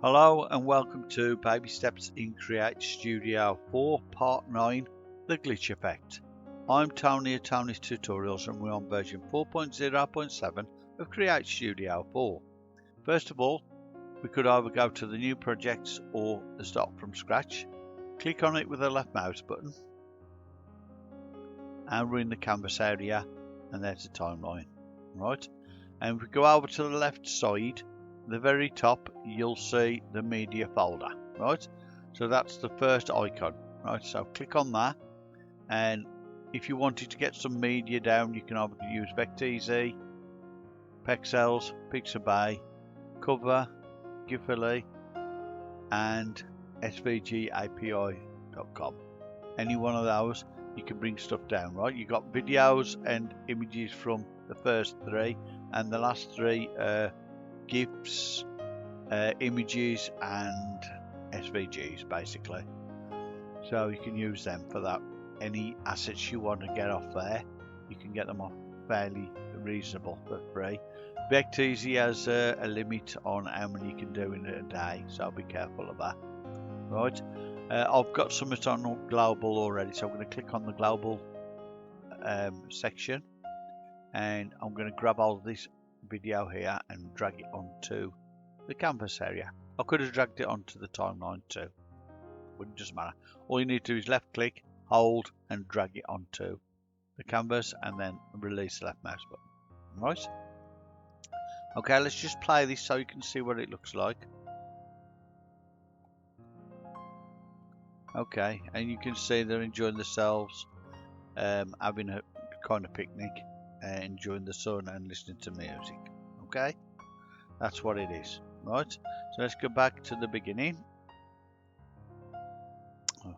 Hello and welcome to Baby Steps in Create Studio 4 Part 9, The Glitch Effect. I'm Tony at Tony's Tutorials and we're on version 4.0.7 of Create Studio 4. First of all, we could either go to the new projects or the start from scratch. Click on it with the left mouse button and we're in the canvas area and there's the timeline. Right, and if we go over to the left side, the very top, you'll see the media folder, right? So that's the first icon, right? So click on that, and if you wanted to get some media down, you can either use Vecteezy, Pexels, Pixabay, Cover, Giphy, and svgapi.com. Any one of those, you can bring stuff down, right? You've got videos and images from the first three, and the last three GIFs, images and SVGs basically. So you can use them for that. Any assets you want to get off there, you can get them off fairly reasonable for free. Vecteezy has a limit on how many you can do in a day, so be careful of that. Right, I've got some on global already, so I'm going to click on the global section, and I'm going to grab all of this video here and drag it onto the canvas area. I could have dragged it onto the timeline too, but it doesn't matter. All you need to do is left click, hold and drag it onto the canvas and then release the left mouse button. Right, okay, let's just play this so you can see what it looks like. Okay, and you can see they're enjoying themselves, having a kind of picnic, enjoying the sun and listening to music. Okay, that's what it is. Right, so let's go back to the beginning. Oh,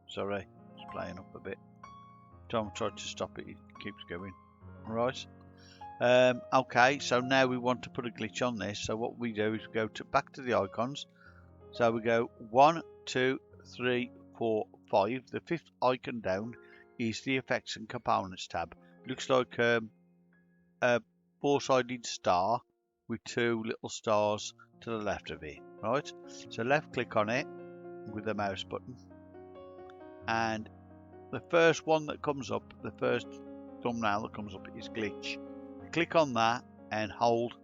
sorry, it's playing up a bit. Tom tried to stop it, it keeps going. Right, okay, so now we want to put a glitch on this. So what we do is go back to the icons. So we go 1, 2, 3, 4, 5. The fifth icon down is the effects and components tab. Looks like a four-sided star with two little stars to the left of it. Right, so left click on it with the mouse button, and the first one that comes up, the first thumbnail that comes up is glitch. Click on that and hold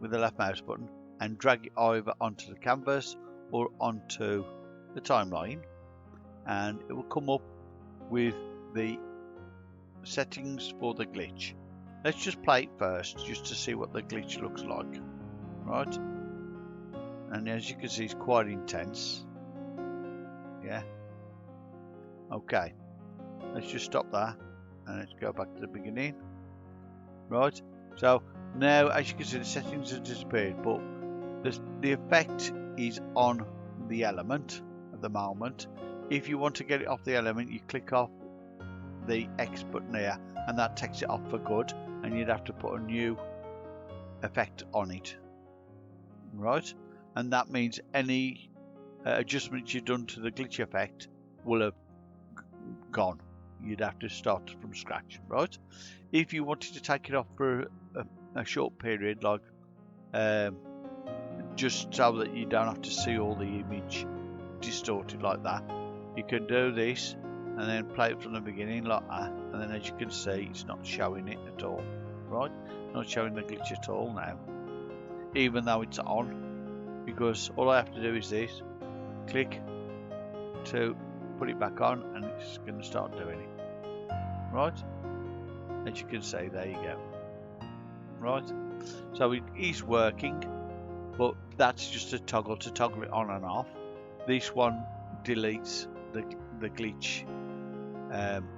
with the left mouse button and drag it either onto the canvas or onto the timeline, and it will come up with the settings for the glitch. Let's just play it first just to see what the glitch looks like. Right, and as you can see, it's quite intense. Yeah, okay, let's just stop that and let's go back to the beginning. Right, so now as you can see, the settings have disappeared, but the effect is on the element at the moment. If you want to get it off the element, you click off the X button here and that takes it off for good, and you'd have to put a new effect on it. Right, and that means any adjustments you've done to the glitch effect will have gone. You'd have to start from scratch. Right, if you wanted to take it off for a short period, like just so that you don't have to see all the image distorted like that, you can do this and then play it from the beginning like that, and then as you can see, it's not showing it at all. Right, not showing the glitch at all now, even though it's on, because all I have to do is this, click to put it back on, and it's going to start doing it. Right, as you can see, there you go. Right, so it is working, but that's just a toggle to toggle it on and off. This one deletes the glitch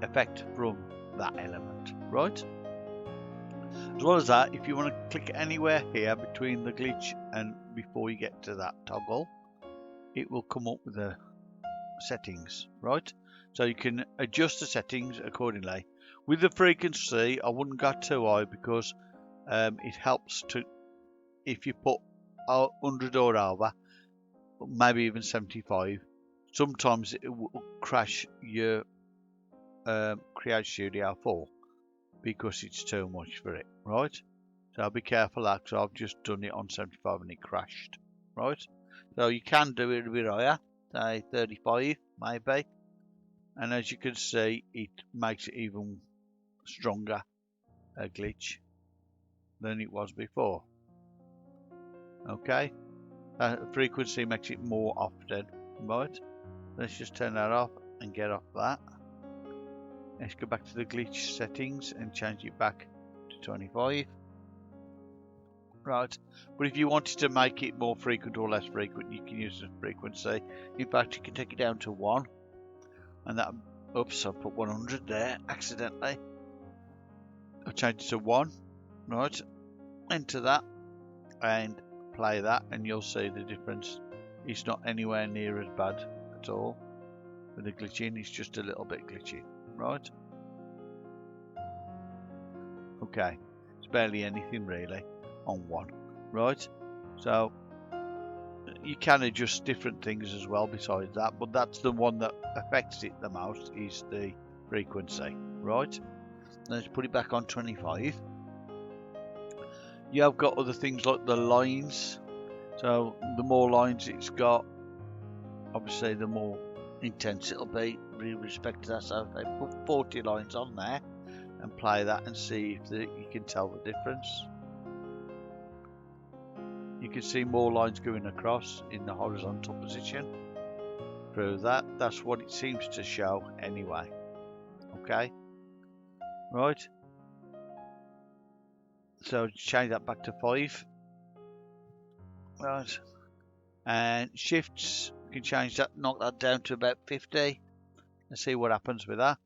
effect from that element. Right, as well as that, if you want to click anywhere here between the glitch and before you get to that toggle, it will come up with the settings. Right, so you can adjust the settings accordingly. With the frequency, I wouldn't go too high, because it helps to, if you put 100 or over, maybe even 75, sometimes it will crash your Create Studio 4 because it's too much for it. Right, so be careful of that, because I've just done it on 75 and it crashed. Right, So you can do it a bit higher, say 35 maybe. And as you can see, it makes it even stronger a glitch than it was before. Okay, frequency makes it more often, right? Let's just turn that off and get off that. Let's go back to the glitch settings and change it back to 25. Right, but if you wanted to make it more frequent or less frequent, you can use the frequency. In fact, you can take it down to 1, and that, oops, I put 100 there accidentally. I'll change it to 1, right, enter that and play that, and you'll see the difference. It's not anywhere near as bad at all with the glitching, it's just a little bit glitchy, right? Okay, it's barely anything really on 1, right? So you can adjust different things as well besides that, but that's the one that affects it the most, is the frequency, right? Let's put it back on 25. You have got other things like the lines, so the more lines it's got, obviously the more intense it'll be with respect to that. So if I put 40 lines on there and play that and see if you can tell the difference. You can see more lines going across in the horizontal position through that. That's what it seems to show anyway. Okay, right, so change that back to 5. Right, and shifts, you can change that, knock that down to about 50 and see what happens with that.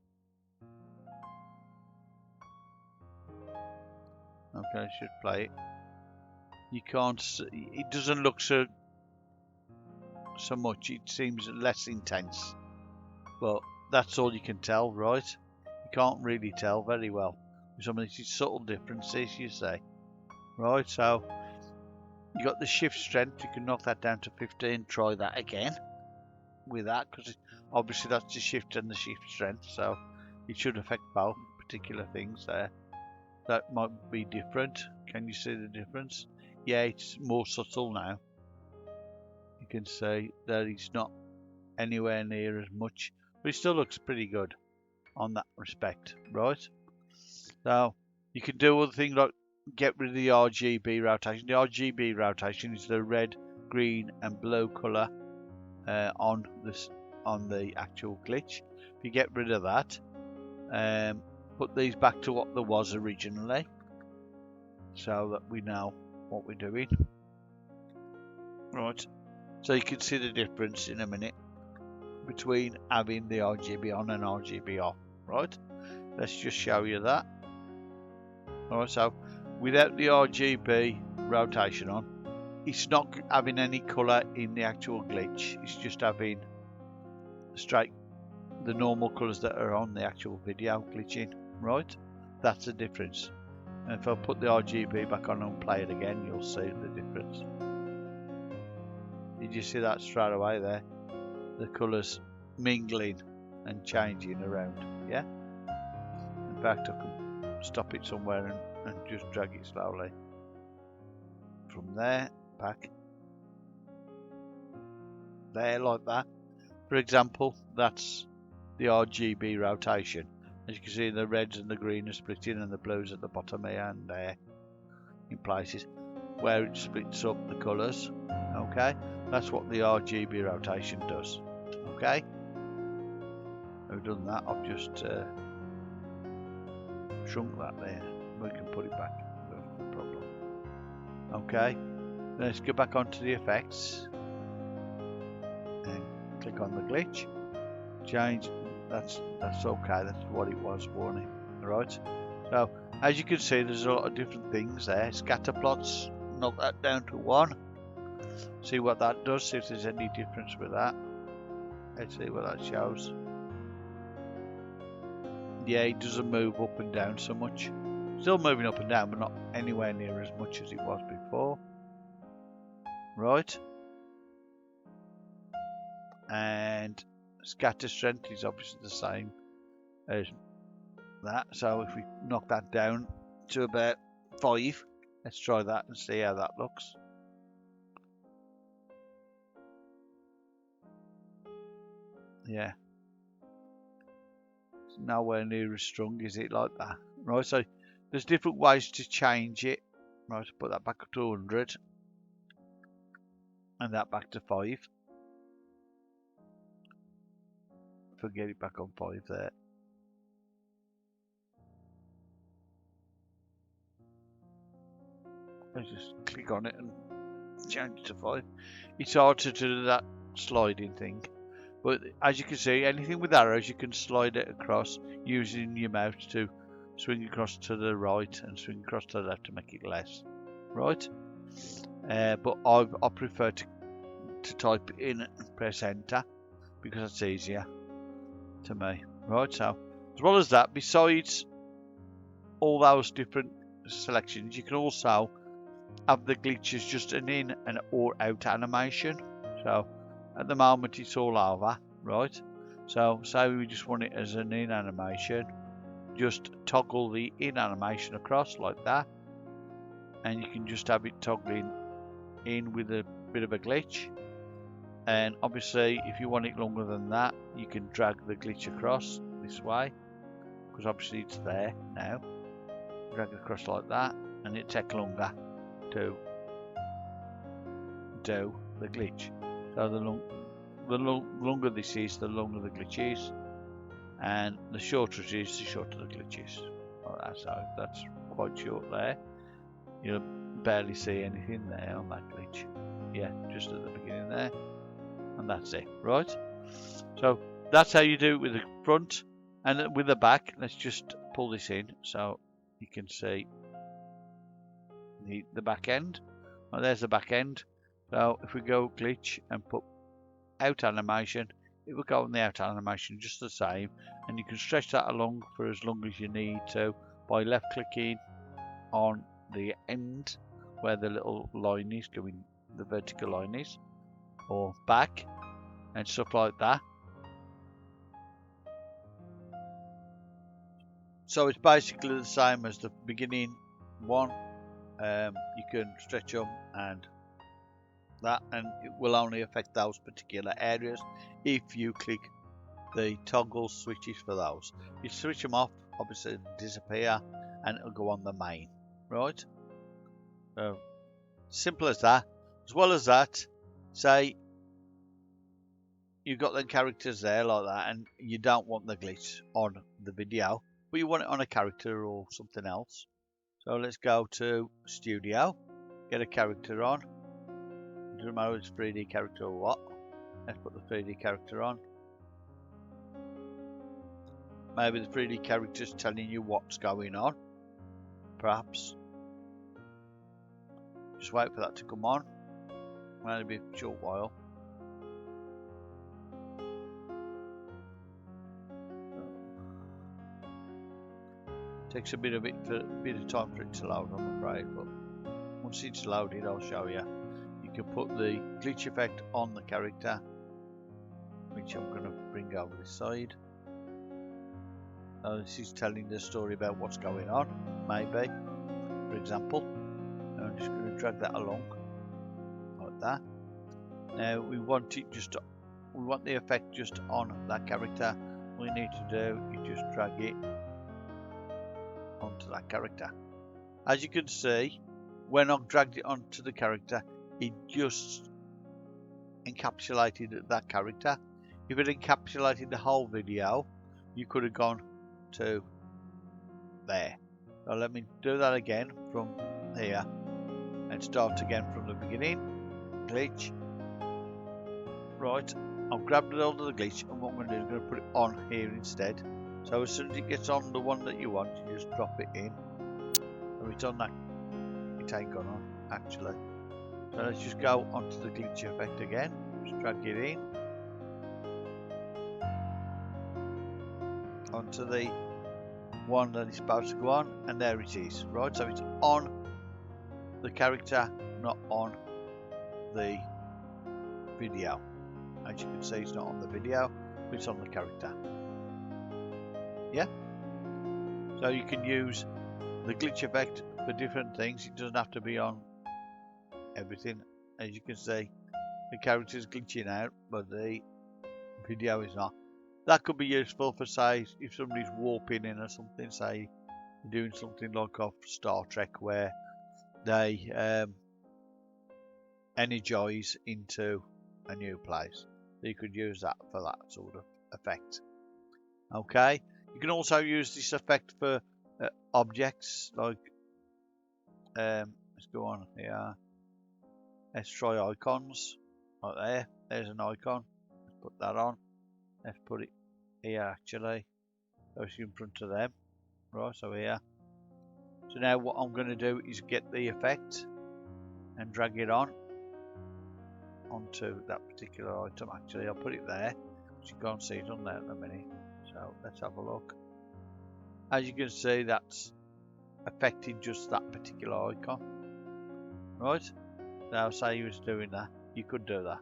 Okay, I should play it. You can't see, it doesn't look so much, it seems less intense, but that's all you can tell, right? You can't really tell very well with some of these subtle differences, you say, right? So you got the shift strength, you can knock that down to 50 and try that again with that, because obviously that's the shift and the shift strength, so it should affect both particular things there. That might be different. Can you see the difference? Yeah, it's more subtle now. You can see that it's not anywhere near as much, but it still looks pretty good on that respect, right? So you can do other things like get rid of the RGB rotation. The RGB rotation is the red, green and blue color on the actual glitch. If you get rid of that, put these back to what there was originally, so that we know what we're doing, right? So you can see the difference in a minute between having the RGB on and RGB off, right? Let's just show you that. Alright, so without the RGB rotation on, it's not having any colour in the actual glitch, it's just having straight the normal colours that are on the actual video glitching, right? That's the difference. And if I put the RGB back on and play it again, you'll see the difference. Did you see that straight away there? The colours mingling and changing around, yeah? In fact, I can stop it somewhere and just drag it slowly from there back there, like that. For example, that's the RGB rotation. As you can see, the reds and the green are splitting and the blues at the bottom here and there in places where it splits up the colours. Okay, that's what the RGB rotation does. Okay, I've done that. I've just shrunk that there. We can put it back, no problem. Okay, let's go back onto the effects and click on the glitch. Change. That's okay. That's what it was warning. Right. So as you can see, there's a lot of different things there. Scatter plots. Knock that down to 1. See what that does. See if there's any difference with that. Let's see what that shows. Yeah, it doesn't move up and down so much. Still moving up and down, but not anywhere near as much as it was before. Right. And scatter strength is obviously the same as that. So if we knock that down to about 5, let's try that and see how that looks. Yeah. It's nowhere near as strong, is it, like that? Right, so there's different ways to change it. Right, put that back up to 100. And that back to 5. Forget it back on 5 there. I just click on it and change it to 5. It's hard to do that sliding thing. But as you can see, anything with arrows, you can slide it across using your mouse to swing across to the right and swing across to the left to make it less. Right? But I prefer to type in and press enter because it's easier to me. Right, so as well as that, besides all those different selections, you can also have the glitches just an in and or out animation. So at the moment it's all over, right? So say we just want it as an in animation, just toggle the in animation across like that, and you can just have it toggling in with a bit of a glitch. And obviously if you want it longer than that, you can drag the glitch across this way, because obviously it's there now. Drag it across like that, and it takes longer to do the glitch. So the longer this is, the longer the glitch is, and the shorter it is, the shorter the glitch is. So that's quite short there. You'll barely see anything there on that glitch. Yeah, just at the beginning there, and that's it, right? So that's how you do it with the front, and with the back. Let's just pull this in so you can see the back end. Well, there's the back end. So if we go glitch and put out animation, it will go on the out animation just the same, and you can stretch that along for as long as you need to by left clicking on the end where the little line is going, the vertical line is, or back and stuff like that. So it's basically the same as the beginning one. You can stretch them and that, and it will only affect those particular areas if you click the toggle switches for those. You switch them off, obviously it'll disappear and it'll go on the main, right? So simple as that. As well as that, say you've got the characters there like that, and you don't want the glitch on the video, but you want it on a character or something else. So let's go to Studio, get a character on. It doesn't matter if it's 3D character or what. Let's put the 3D character on. Maybe the 3D character is telling you what's going on, perhaps. Just wait for that to come on. It'll be a short while. Takes a bit of time for it to load, I'm afraid, but once it's loaded, I'll show you. You can put the glitch effect on the character, which I'm going to bring over this side. This is telling the story about what's going on, maybe, for example. I'm just going to drag that along like that. Now we want the effect just on that character. All you need to do is just drag it onto that character. As you can see, when I've dragged it onto the character, it just encapsulated that character. If it encapsulated the whole video, you could have gone to there. So let me do that again from here and start again from the beginning. Glitch. Right, I've grabbed it onto the glitch, and what I'm going to do is going to put it on here instead. So as soon as it gets on the one that you want, you just drop it in. So it's on that. It ain't gone on actually. So let's just go onto the glitch effect again. Just drag it in onto the one that is supposed to go on, and there it is. Right, so it's on the character, not on the video. As you can see, it's not on the video, but it's on the character. Yeah, so you can use the glitch effect for different things. It doesn't have to be on everything. As you can see, the character is glitching out, but the video is not. That could be useful for, say, if somebody's warping in or something, say doing something like off Star Trek where they energize into a new place. So you could use that for that sort of effect. Okay, you can also use this effect for objects, like let's go on here. Let's try icons. Right there, there's an icon. Let's put that on. Let's put it here actually, so it's in front of them. Right, so here. So now what I'm going to do is get the effect and drag it on onto that particular item. Actually, I'll put it there, but you can't see it on there in a minute. So let's have a look. As you can see, that's affected just that particular icon. Right? Now, say you was doing that, you could do that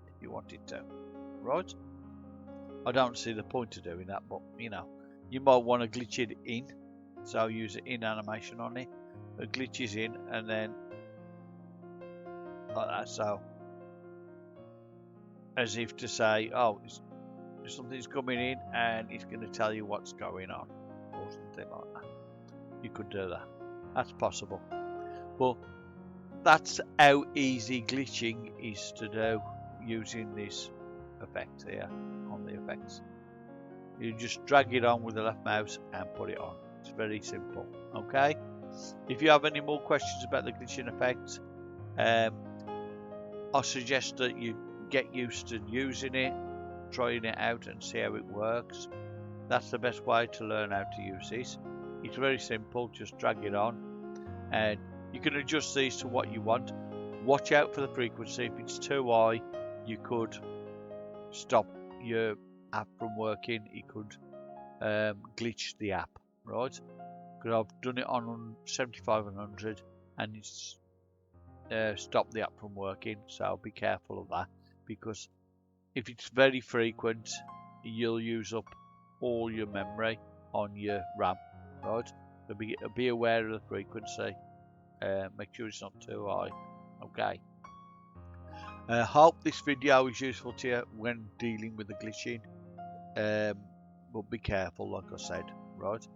if you wanted to. Right? I don't see the point of doing that, but you know, you might want to glitch it in. So use it in animation on it. It glitches in and then like that. So as if to say, oh, something's coming in and it's going to tell you what's going on or something like that. You could do that. That's possible. Well, that's how easy glitching is to do using this effect here on the effects. You just drag it on with the left mouse and put it on. It's very simple. Okay. If you have any more questions about the glitching effect, I suggest that you get used to using it, trying it out and see how it works. That's the best way to learn how to use this. It's very simple, just drag it on and you can adjust these to what you want. Watch out for the frequency. If it's too high, you could stop your app from working. It could glitch the app, right? Because I've done it on 75 and 100 and it's stopped the app from working, so be careful of that, because if it's very frequent you'll use up all your memory on your RAM, right? So be aware of the frequency, make sure it's not too high. Okay, hope this video is useful to you when dealing with the glitching, but be careful like I said, right?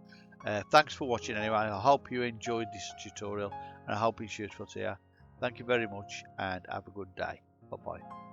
Thanks for watching anyway. I hope you enjoyed this tutorial and I hope it's useful to you. Thank you very much and have a good day. Bye bye.